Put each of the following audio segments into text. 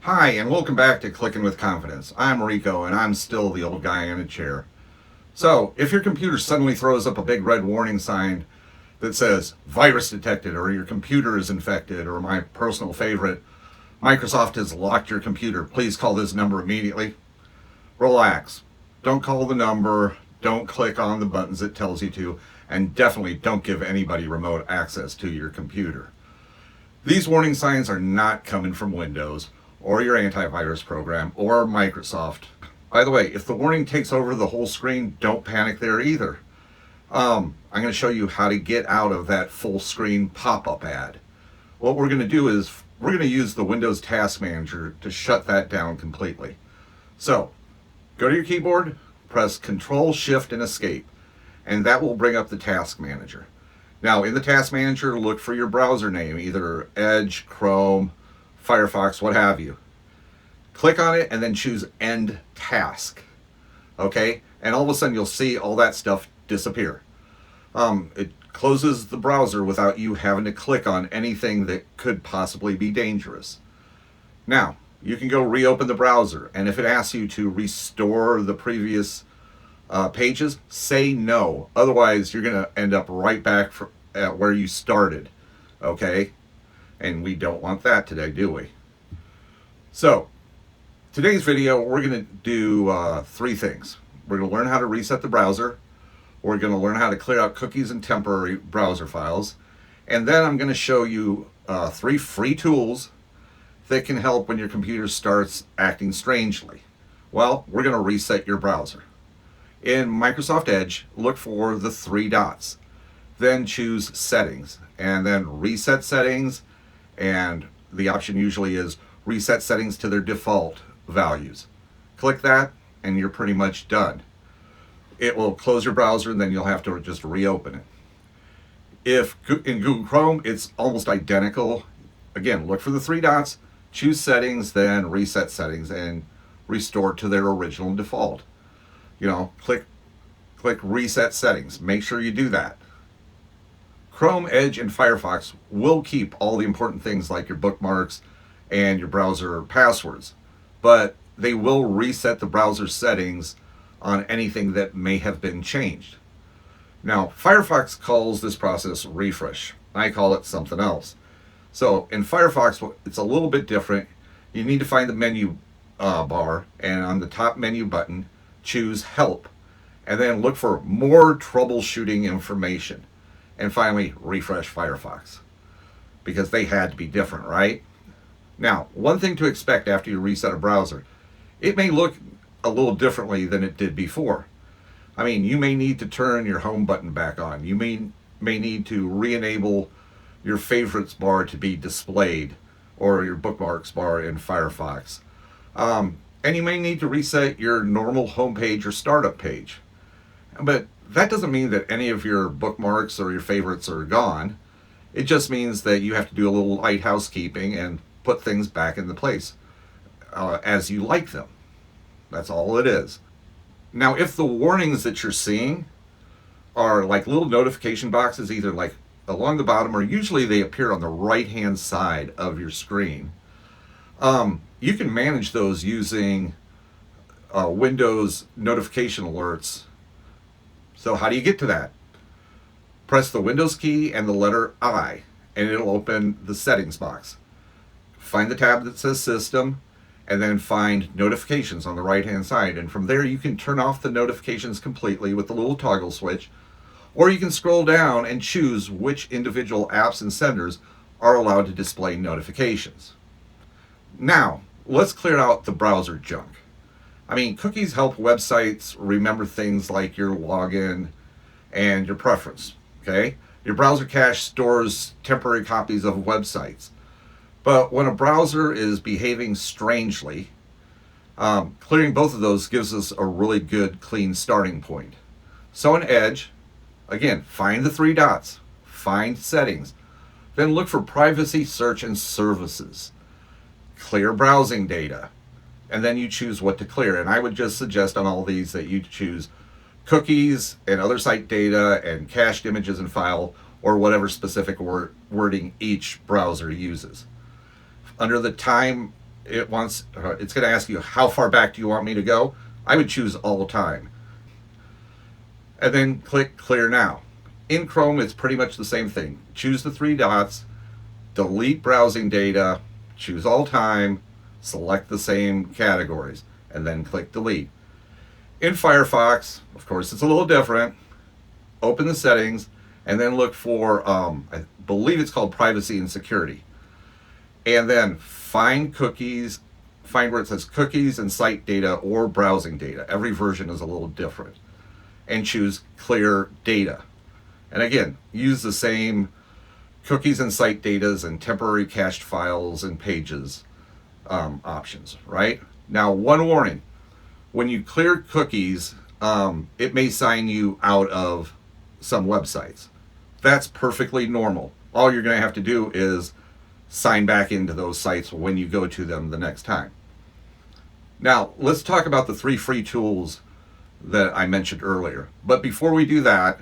Hi, and welcome back to Clicking with Confidence. I'm Rico, and I'm still the old guy in a chair. So, if your computer suddenly throws up a big red warning sign that says virus detected, or your computer is infected, or my personal favorite, Microsoft has locked your computer, please call this number immediately, relax. Don't call the number, don't click on the buttons it tells you to, and definitely don't give anybody remote access to your computer. These warning signs are not coming from Windows or your antivirus program or Microsoft. By the way, if the warning takes over the whole screen, don't panic there either. I'm going to show you how to get out of that full screen pop-up ad. What we're going to do is we're going to use the Windows Task Manager to shut that down completely. So, go to your keyboard, press Control, Shift, and Escape, and that will bring up the Task Manager. Now, in the Task Manager, look for your browser name, either Edge, Chrome, Firefox, what have you. Click on it and then choose End Task. Okay? And all of a sudden you'll see all that stuff disappear. It closes the browser without you having to click on anything that could possibly be dangerous. Now, you can go reopen the browser, and if it asks you to restore the previous pages, say no. Otherwise, you're going to end up right back at where you started. Okay? And we don't want that today, do we? So, today's video, we're going to do three things. We're going to learn how to reset the browser. We're going to learn how to clear out cookies and temporary browser files. And then I'm going to show you three free tools that can help when your computer starts acting strangely. Well, we're going to reset your browser. In Microsoft Edge, look for the three dots. Then choose Settings, and then Reset Settings, and the option usually is Reset Settings to their default values. Click that, and you're pretty much done. It will close your browser, and then you'll have to just reopen it. If in Google Chrome, it's almost identical. Again, look for the three dots, choose Settings, then Reset Settings, and restore to their original default. Click Reset Settings. Make sure you do that. Chrome, Edge, and Firefox will keep all the important things like your bookmarks and your browser passwords, but they will reset the browser settings on anything that may have been changed. Now, Firefox calls this process refresh. I call it something else. So in Firefox, it's a little bit different. You need to find the menu bar, and on the top menu button, choose Help, and then look for More Troubleshooting Information. And finally, refresh Firefox, because they had to be different, right? Now, one thing to expect after you reset a browser, it may look a little differently than it did before. I mean, you may need to turn your home button back on. You may need to re-enable your favorites bar to be displayed, or your bookmarks bar in Firefox. And you may need to reset your normal homepage or startup page. But that doesn't mean that any of your bookmarks or your favorites are gone. It just means that you have to do a little light housekeeping and put things back into place as you like them. That's all it is. Now, if the warnings that you're seeing are like little notification boxes, either like along the bottom, or usually they appear on the right-hand side of your screen, you can manage those using Windows notification alerts. So how do you get to that? Press the Windows key and the letter I, and it'll open the settings box. Find the tab that says System, and then find Notifications on the right-hand side. And from there, you can turn off the notifications completely with the little toggle switch, or you can scroll down and choose which individual apps and senders are allowed to display notifications. Now, let's clear out the browser junk. I mean, cookies help websites remember things like your login and your preference, okay? Your browser cache stores temporary copies of websites. But when a browser is behaving strangely, clearing both of those gives us a really good, clean starting point. So in Edge, again, find the three dots, find Settings, then look for Privacy, Search, and Services. Clear browsing data, and then you choose what to clear. And I would just suggest on all these that you choose cookies and other site data and cached images and file, or whatever specific wording each browser uses. Under the time it's going to ask you, how far back do you want me to go? I would choose all time. And then click Clear Now. In Chrome, it's pretty much the same thing. Choose the three dots, delete browsing data, choose all time, select the same categories, and then click Delete. In Firefox, of course, it's a little different. Open the settings, and then look for, I believe it's called Privacy and Security. And then find cookies, find where it says cookies and site data or browsing data. Every version is a little different. And choose Clear Data. And again, use the same cookies and site datas and temporary cached files and pages options, right? Now, one warning. When you clear cookies, it may sign you out of some websites. That's perfectly normal. All you're going to have to do is sign back into those sites when you go to them the next time. Now, let's talk about the 3 free tools that I mentioned earlier. But before we do that,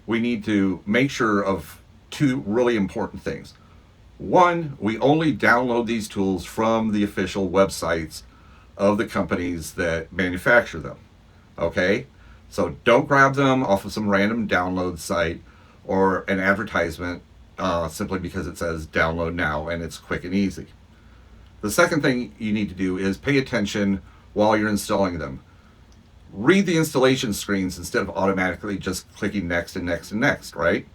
we need to make sure of 2 really important things. One, we only download these tools from the official websites of the companies that manufacture them. Okay? So don't grab them off of some random download site or an advertisement simply because it says download now and it's quick and easy. The second thing you need to do is pay attention while you're installing them. Read the installation screens instead of automatically just clicking next and next and next, right?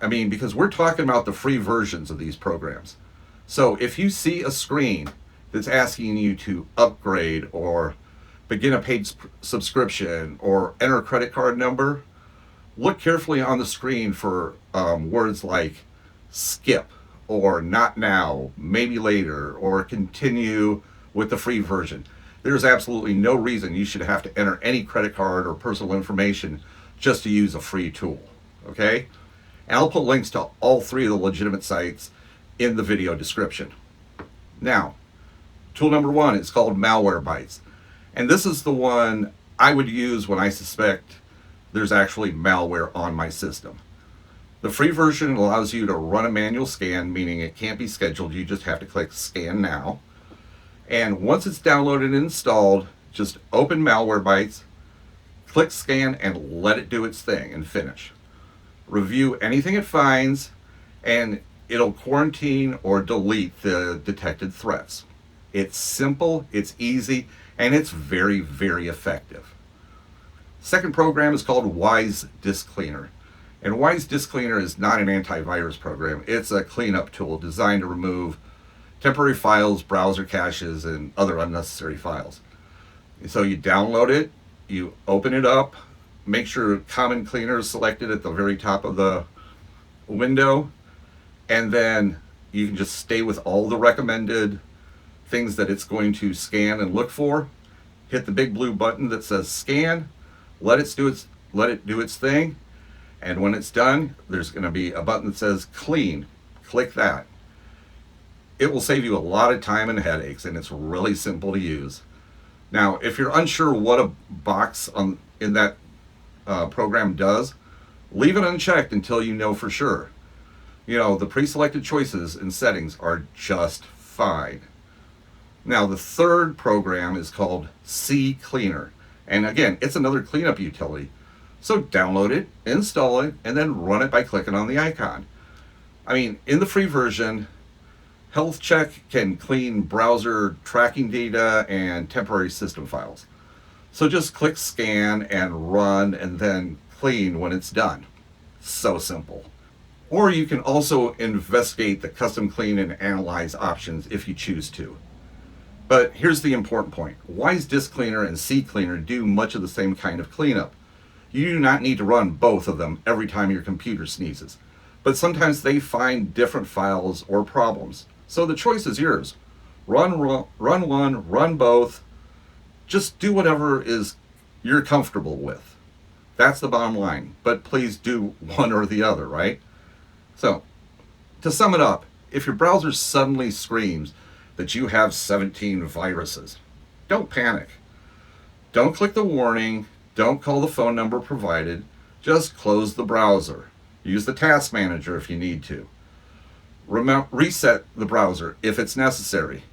I mean, because we're talking about the free versions of these programs. So if you see a screen that's asking you to upgrade or begin a paid subscription or enter a credit card number, look carefully on the screen for words like skip or not now, maybe later, or continue with the free version. There's absolutely no reason you should have to enter any credit card or personal information just to use a free tool, okay? And I'll put links to all 3 of the legitimate sites in the video description. Now, tool number 1 is called Malwarebytes. And this is the one I would use when I suspect there's actually malware on my system. The free version allows you to run a manual scan, meaning it can't be scheduled. You just have to click Scan Now. And once it's downloaded and installed, just open Malwarebytes, click Scan, and let it do its thing and finish. Review anything it finds, and it'll quarantine or delete the detected threats. It's simple, it's easy, and it's very, very effective. Second program is called Wise Disk Cleaner. And Wise Disk Cleaner is not an antivirus program. It's a cleanup tool designed to remove temporary files, browser caches, and other unnecessary files. So you download it, you open it up, make sure Common Cleaner is selected at the very top of the window, and then you can just stay with all the recommended things that it's going to scan and look for. Hit the big blue button that says Scan, let it do its thing, and when it's done, there's going to be a button that says Clean. Click that. It will save you a lot of time and headaches, and it's really simple to use. Now, if you're unsure what a box in that program does, leave it unchecked until you know for sure. You know, the pre-selected choices and settings are just fine. Now, the third program is called CCleaner. And again, it's another cleanup utility. So download it, install it, and then run it by clicking on the icon. I mean, in the free version, Health Check can clean browser tracking data and temporary system files. So just click Scan and run and then clean when it's done. So simple. Or you can also investigate the custom clean and analyze options if you choose to. But here's the important point. Wise Disk Cleaner and CCleaner do much of the same kind of cleanup. You do not need to run both of them every time your computer sneezes. But sometimes they find different files or problems. So the choice is yours. Run one, run both. Just do whatever you're comfortable with. That's the bottom line. But please do one or the other, right? So, to sum it up, if your browser suddenly screams that you have 17 viruses, don't panic. Don't click the warning. Don't call the phone number provided. Just close the browser. Use the task manager if you need to. Reset the browser if it's necessary.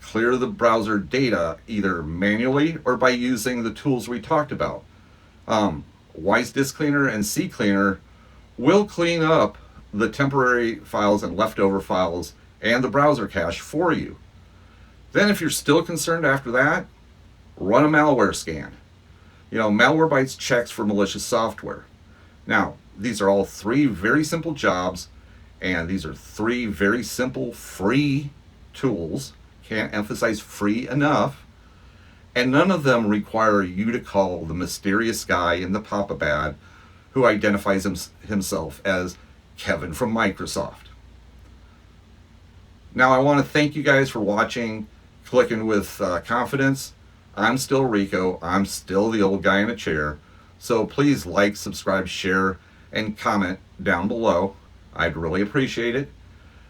Clear the browser data either manually or by using the tools we talked about. Wise Disk Cleaner and CCleaner will clean up the temporary files and leftover files and the browser cache for you. Then if you're still concerned after that, run a malware scan. Malwarebytes checks for malicious software. Now, these are all 3 very simple jobs, and these are 3 very simple free tools. Can't emphasize free enough. And none of them require you to call the mysterious guy in the pop-up ad who identifies himself as Kevin from Microsoft. Now, I want to thank you guys for watching Clicking with Confidence. I'm still Rico. I'm still the old guy in a chair. So please like, subscribe, share, and comment down below. I'd really appreciate it.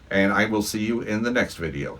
And I will see you in the next video.